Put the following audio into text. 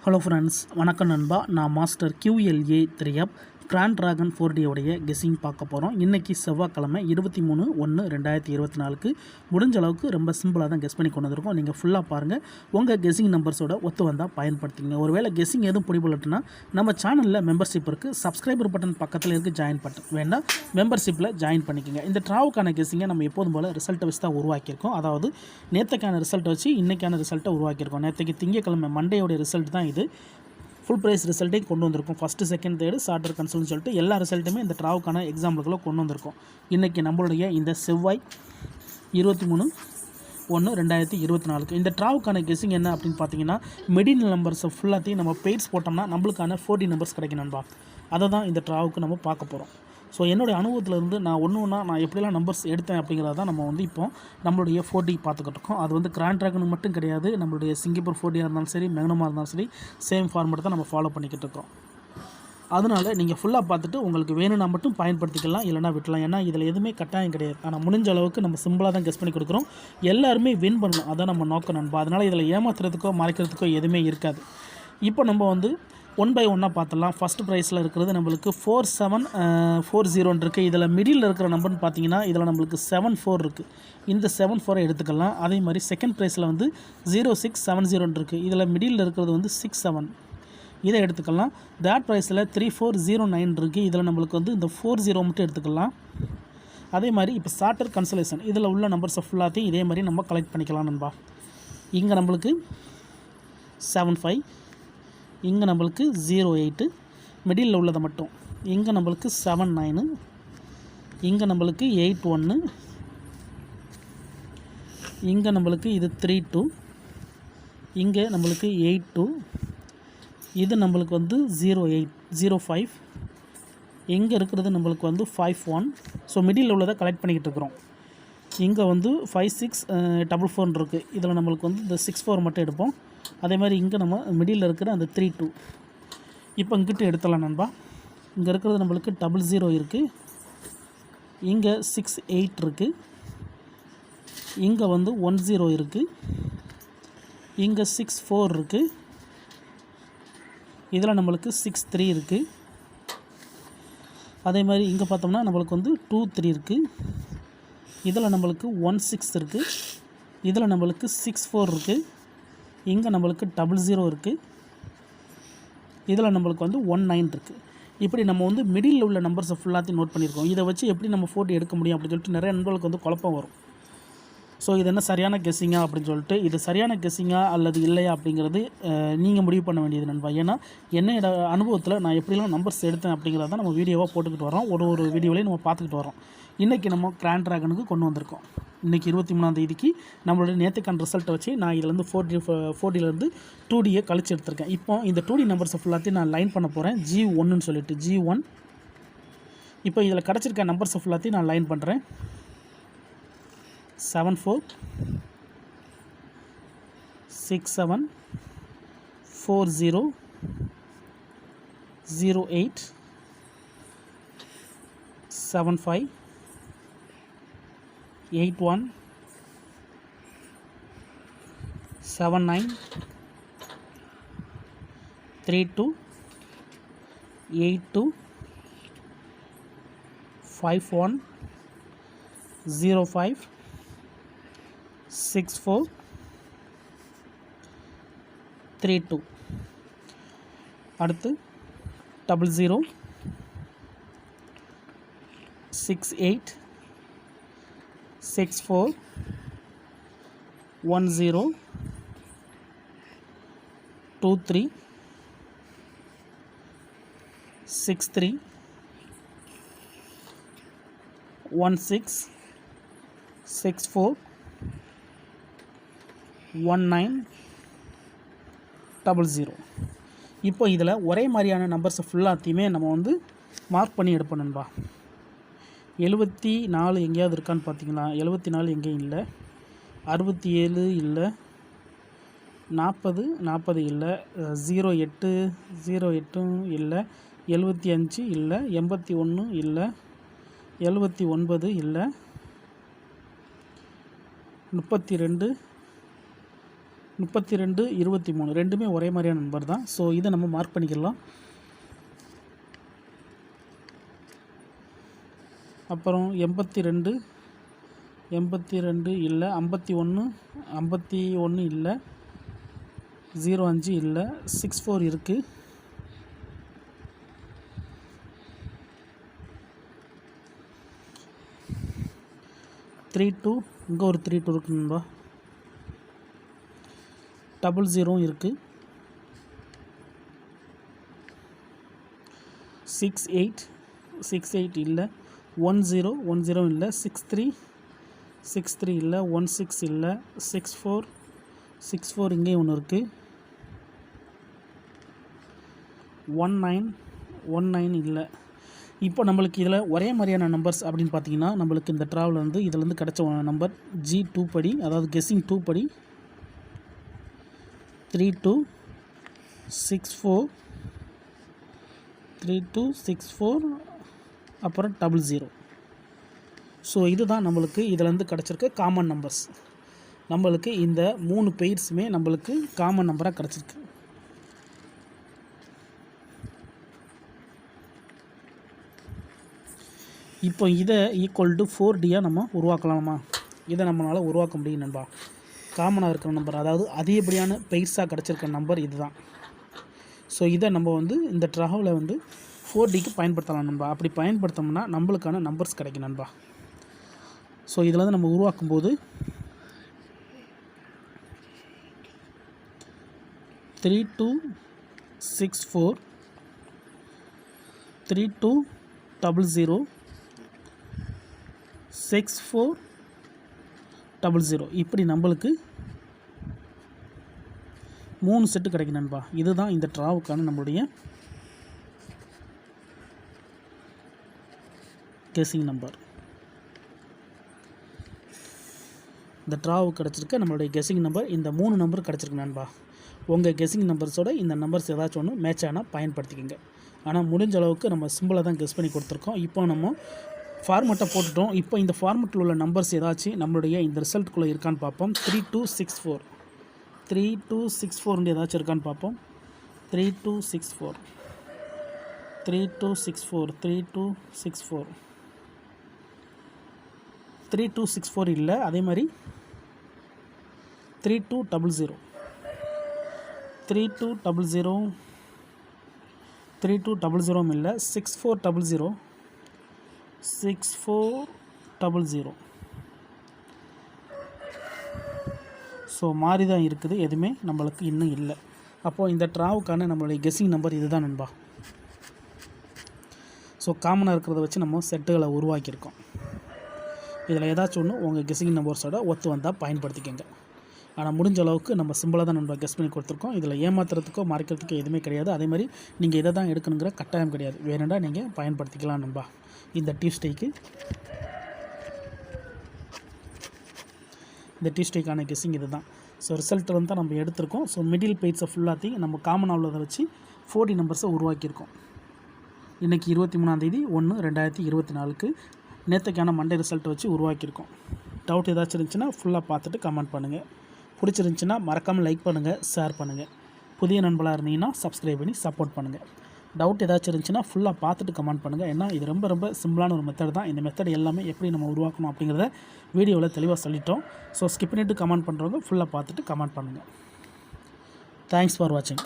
Hello friends, வணக்கம் நண்பா. நான் master QLA 3F grand dragon 4D உடைய கெஸ்ஸிங் பார்க்க போகிறோம். இன்றைக்கி செவ்வாய்க்கிழமை 23/1/2024 முடிஞ்ச அளவுக்கு ரொம்ப சிம்பிளாக தான் கெஸ் பண்ணி கொண்டு வந்திருக்கோம். நீங்கள் ஃபுல்லாக பாருங்கள். உங்கள் கெஸ்ஸிங் நம்பர்ஸோட ஒத்து வந்தால் பயன்படுத்திங்க. ஒருவேளை கெஸ்ஸிங் எதுவும் பிடிபடட்டுன்னா நம்ம சேனலில் மெம்பர்ஷிப் இருக்குது. சப்ஸ்கிரைபர் பட்டன் பக்கத்தில் இருக்குது, ஜாயின் பட்டன் வேண்டாம், மெம்பர்ஷிப்பில் ஜாயின் பண்ணிக்கோங்க. இந்த ட்ராவுக்கான கெஸ்ஸிங்கை நம்ம எப்போதும் போல் ரிசல்ட்டை வச்சு தான் உருவாக்கியிருக்கோம். அதாவது நேற்றுக்கான ரிசல்ட்டை வச்சு இன்றைக்கான ரிசல்ட்டை உருவாக்கியிருக்கோம். நேற்றுக்கு திங்கக்கிழமை மண்டேயோடைய ரிசல்ட் தான் இது. ஃபுல் ப்ரைஸ் ரிசல்ட்டையும் கொண்டு வந்திருக்கும். ஃபஸ்ட்டு, செகண்ட், தேர்டு, சார்ட்டர் கன்சல்ட்னு சொல்லிட்டு எல்லா ரிசல்ட்டுமே இந்த ட்ராவுக்கான எக்ஸாம்பிளுக்குள்ளே கொண்டு வந்திருக்கோம். இன்றைக்கி நம்மளுடைய இந்த செவ்வாய் 23/1/2024 இந்த ட்ராவுக்கான கெஸ்ஸிங் என்ன அப்படின்னு பார்த்தீங்கன்னா, மிடில் நம்பர்ஸை ஃபுல்லாத்தையும் நம்ம பெய்ட்ஸ் போட்டோம்னா நம்மளுக்கான 40 நம்பர்ஸ் கிடைக்கும் நண்பா. அதை தான் இந்த ட்ராவுக்கு நம்ம பார்க்க போகிறோம். ஸோ என்னுடைய அனுபவத்திலேருந்து நான் ஒன்றா நான் எப்படிலாம் நம்பர்ஸ் எடுத்தேன் அப்படிங்கிறத தான் நம்ம இப்போ நம்மளுடைய 4D பார்த்துக்கிட்டு இருக்கோம். அது கிராண்ட் டிராகனுக்கு மட்டும் கிடையாது, நம்மளுடைய சிங்கப்பூர் 4Dயாக இருந்தாலும் சரி, மேக்னமாக இருந்தாலும் சரி, சேம் ஃபார்மேட் தான் நம்ம ஃபாலோ பண்ணிக்கிட்டு இருக்கோம். அதனால் நீங்கள் ஃபுல்லாக பார்த்துட்டு உங்களுக்கு வேணும்னா மட்டும் பயன்படுத்திக்கலாம், இல்லைனா விட்டலாம். ஏன்னா இதில் எதுவுமே கட்டாயம் கிடையாது. ஆனால் முடிஞ்ச அளவுக்கு நம்ம சிம்பிளாக தான் கெஸ் பண்ணி கொடுக்குறோம். எல்லாருமே வின் பண்ணணும், அதான் நம்ம நோக்கம் நண்பா. அதனால் இதில் ஏமாத்துறதுக்கோ மறைக்கிறதுக்கோ எதுவுமே இருக்காது. இப்போ நம்ம 1 by 1 பார்த்துடலாம். ஃபஸ்ட் ப்ரைஸில் இருக்கிறது நம்மளுக்கு 4740 இருக்குது. இதில் மிடில் இருக்கிற நம்பர்னு பார்த்தீங்கன்னா இதில் நம்மளுக்கு 74 இருக்குது. இந்த 74 எடுத்துக்கலாம். அதே மாதிரி செகண்ட் ப்ரைஸில் 0670 இருக்குது. இதில் மிடில் இருக்கிறது 67, இதை எடுத்துக்கலாம். தேர்ட் ப்ரைஸில் 3409 இருக்குது. இதில் நம்மளுக்கு இந்த 40 மட்டும் எடுத்துக்கலாம். அதே மாதிரி இப்போ சார்ட்டர் கன்சலேஷன் இதில் உள்ள நம்பர்ஸை ஃபுல்லாத்தையும் இதே மாதிரி நம்ம கலெக்ட் பண்ணிக்கலாம் நண்பா. இங்கே நம்மளுக்கு 75, இங்கே நம்மளுக்கு 08, மிடில் உள்ளதை மட்டும். இங்கே நம்மளுக்கு 79, இங்கே நம்மளுக்கு 81, இங்கே நம்மளுக்கு இது 32, இங்கே நம்மளுக்கு 82, இது நம்மளுக்கு 08, 05, இங்கே இருக்கிறது நம்மளுக்கு 51. ஸோ மிடில் உள்ளதை கலெக்ட் பண்ணிக்கிட்டு இருக்கிறோம். இங்கே 5644 இருக்குது. இதில் நம்மளுக்கு இந்த 64 மட்டும் எடுப்போம். அதே மாதிரி இங்கே நம்ம மிடில் இருக்கிற அந்த 32 இப்போ இங்கிட்ட எடுத்துடலாம் நண்பா. இங்கே இருக்கிறது நம்மளுக்கு 00 இருக்குது. இங்கே 68 இருக்குது. இங்கே 10 இருக்குது. இங்கே 64 இருக்குது. இதில் நம்மளுக்கு 63 இருக்குது. அதே மாதிரி இங்கே பார்த்தோம்னா நம்மளுக்கு 23 இருக்குது. இதில் நம்மளுக்கு 16 இருக்குது. இதில் நம்மளுக்கு 64 இருக்குது. இங்கே நம்மளுக்கு 00 இருக்குது. இதில் நம்மளுக்கு 19 இருக்குது. இப்படி நம்ம மிடில் உள்ள நம்பர்ஸை ஃபுல்லாத்தையும் நோட் பண்ணியிருக்கோம். இதை வச்சு எப்படி நம்ம ஃபோட்டோ எடுக்க முடியும் அப்படின்னு சொல்லிட்டு நிறைய நண்பர்களுக்கு குழப்பம் வரும். ஸோ இது என்ன சரியான கெஸ்ஸிங்கா அப்படின்னு சொல்லிட்டு, இது சரியான கெஸ்ஸிங்கா அல்லது இல்லையா அப்படிங்கிறது நீங்கள் முடிவு பண்ண வேண்டியது நண்பா. ஏன்னா என்னோட அனுபவத்தில் நான் எப்படிலாம் நம்பர்ஸ் எடுத்தேன் அப்படிங்கிறத நம்ம வீடியோவாக போட்டுக்கிட்டு வரோம். ஒரு வீடியோவிலையும் நம்ம பார்த்துக்கிட்டு வரோம். இன்றைக்கி நம்ம கிராண்ட் டிராகனுக்கு கொண்டு வந்திருக்கோம். இன்றைக்கி 23ஆம் தேதிக்கு நம்மளுடைய நேற்றுக்கான ரிசல்ட்டை வச்சு நான் இதிலேருந்து 4Dலேருந்து 2Dயை கழிச்சு எடுத்திருக்கேன். இப்போ இந்த 2D நம்பர்ஸை ஃபுல்லாத்தையும் நான் லைன் பண்ண போகிறேன். G1ன்னு சொல்லிட்டு G1. இப்போ இதில் கிடச்சிருக்க நம்பர்ஸை ஃபுல்லாத்தையும் நான் லைன் பண்ணுறேன். 74 67 40 08 75 81 79 32 82 51 05 64 32. அடுத்து 00 68 64 10 23 63 16 64 1900. இப்போ இதில் ஒரே மாதிரியான நம்பர்ஸை ஃபுல்லாத்தையுமே நம்ம மார்க் பண்ணி எடுப்போம் நண்பா. 74 எங்கேயாவது இருக்கான்னு பார்த்தீங்களா? 74 எங்கேயும் இல்லை. 67 இல்லை. 40 இல்லை. 08 இல்லை. 75 இல்லை. 81 இல்லை. 79 இல்லை. 32 32 23 ரெண்டுமே ஒரே மாதிரியான நம்பர் தான். ஸோ இதை நம்ம மார்க் பண்ணிக்கலாம். அப்புறம் 82 இல்லை, 51 இல்லை, 05 இல்லை, 64 இருக்குது. 32 இங்கே ஒரு 32 இருக்குங்களா. 00 இருக்குது. 68 இல்லை, 10 இல்லை, 63 இல்லை, 16 இல்லை, 64 இங்கே ஒன்று இருக்குது. 19 இல்லை. இப்போ நம்மளுக்கு இதில் ஒரே மாதிரியான நம்பர்ஸ் அப்படின்னு பார்த்தீங்கன்னா, நம்மளுக்கு இந்த ட்ராவல் வந்து இதிலேருந்து கிடச்ச நம்பர் G2 படி, அதாவது கெஸ்ஸிங் 2 படி 3264 அப்புறம் 00. ஸோ இதுதான் நம்மளுக்கு இதிலேருந்து கிடச்சிருக்க காமன் நம்பர்ஸ். நம்மளுக்கு இந்த 3 பெயர்ஸுமே நம்மளுக்கு காமன் நம்பராக கிடச்சிருக்கு. இப்போ இதை ஈக்குவல் டு 4Dயாக நம்ம உருவாக்கலாமா? இதை நம்மளால் உருவாக்க முடியும் நண்பா. காமனாக இருக்கிற நம்பர், அதாவது அதிகப்படியான பெயர்ஸாக கிடச்சிருக்க நம்பர் இது தான். ஸோ இதை நம்ம வந்து இந்த ட்ராவில் வந்து 4Dக்கு பயன்படுத்தலாம் நண்பா. அப்படி பயன்படுத்தோம்னா நம்மளுக்கான நம்பர்ஸ் கிடைக்கும் நண்பா. ஸோ இதில் வந்து நம்ம உருவாக்கும் போது 3264 3200 6400 இப்படி நம்மளுக்கு 3 செட்டு கிடைக்கும் நண்பா. இதுதான் இந்த ட்ராவுக்கான நம்மளுடைய கெஸ்ஸிங் நம்பர். இந்த ட்ராவுக்கு கிடச்சிருக்க நம்மளுடைய கெஸ்ஸிங் நம்பர் இந்த 3 நம்பர் கிடச்சிருக்கு நண்பா. உங்கள் கெஸ்ஸிங் நம்பர்ஸோட இந்த நம்பர்ஸ் ஏதாச்சும் ஒன்று மேட்ச் ஆனால் பயன்படுத்திக்கோங்க. ஆனால் முடிஞ்ச அளவுக்கு நம்ம சிம்பிளாக தான் கெஸ் பண்ணி கொடுத்துருக்கோம். இப்போ நம்ம ஃபார்மெட்டை போட்டுட்டோம். இப்போ இந்த ஃபார்மெட்டில் உள்ள நம்பர்ஸ் ஏதாச்சும் நம்மளுடைய இந்த ரிசல்ட்டுக்குள்ளே இருக்கான்னு பார்ப்போம். 3264 ஏதாச்சும் இருக்கான்னு பார்ப்போம். 3264 இல்லை. அதே மாதிரி 3200 இல்லை. 6400 ஸோ மாறி தான் இருக்குது, எதுவுமே நம்மளுக்கு இன்னும் இல்லை. அப்போது இந்த ட்ராவுக்கான நம்மளுடைய கெஸ்ஸிங் நம்பர் இதுதான் நண்பா. ஸோ காமனாக இருக்கிறத வச்சு நம்ம செட்டுகளை உருவாக்கியிருக்கோம். இதில் ஏதாச்சும் ஒன்று உங்கள் கெஸ்ஸிங் நம்பர்ஸோட ஒத்து வந்தால் பயன்படுத்திக்கோங்க. ஆனால் முடிஞ்ச அளவுக்கு நம்ம சிம்பிளாக தான் நம்ம கெஸ் பண்ணி கொடுத்துருக்கோம். இதில் ஏமாத்துறதுக்கோ மறைக்கிறதுக்கோ எதுவுமே கிடையாது. அதே மாதிரி நீங்கள் இதை தான் எடுக்கணுங்கிற கட்டாயம் கிடையாது. வேணுண்டா நீங்கள் பயன்படுத்திக்கலாம் நண்பா. இந்த டியூஸ்டேக்கான கெஸ்ஸிங் இது தான். ஸோ ரிசல்ட் வந்து தான் நம்ம எடுத்திருக்கோம். ஸோ மிடில் பேஜ்ஸை ஃபுல்லாத்தையும் நம்ம காமனாக உள்ளதை வச்சு 40 நம்பர்ஸை உருவாக்கியிருக்கோம். இன்றைக்கி 23/1/2024 நேற்றுக்கான மண்டே ரிசல்ட்டை வச்சு உருவாக்கியிருக்கோம். டவுட் ஏதாச்சும் இருந்துச்சுன்னா ஃபுல்லாக பார்த்துட்டு கமெண்ட் பண்ணுங்கள். பிடிச்சிருந்துச்சின்னா மறக்காமல் லைக் பண்ணுங்கள், ஷேர் பண்ணுங்கள். புதிய நண்பர்களாக இருந்தீங்கன்னா சப்ஸ்கிரைப் பண்ணி சப்போர்ட் பண்ணுங்கள். டவுட் ஏதாச்சும் இருந்துச்சுன்னா ஃபுல்லாக பார்த்துட்டு கமெண்ட் பண்ணுங்கள். ஏன்னா இது ரொம்ப ரொம்ப சிம்பிளான ஒரு மெத்தட் தான். இந்த மெத்தட் எல்லாமே எப்படி நம்ம உருவாக்கணும் அப்படிங்கிறத வீடியோவில் தெளிவாக சொல்லிட்டோம். ஸோ ஸ்கிப் பண்ணிவிட்டு கமெண்ட் பண்ணுறவங்க ஃபுல்லாக பார்த்துட்டு கமெண்ட் பண்ணுங்கள். தேங்க்ஸ் ஃபார் வாட்சிங்.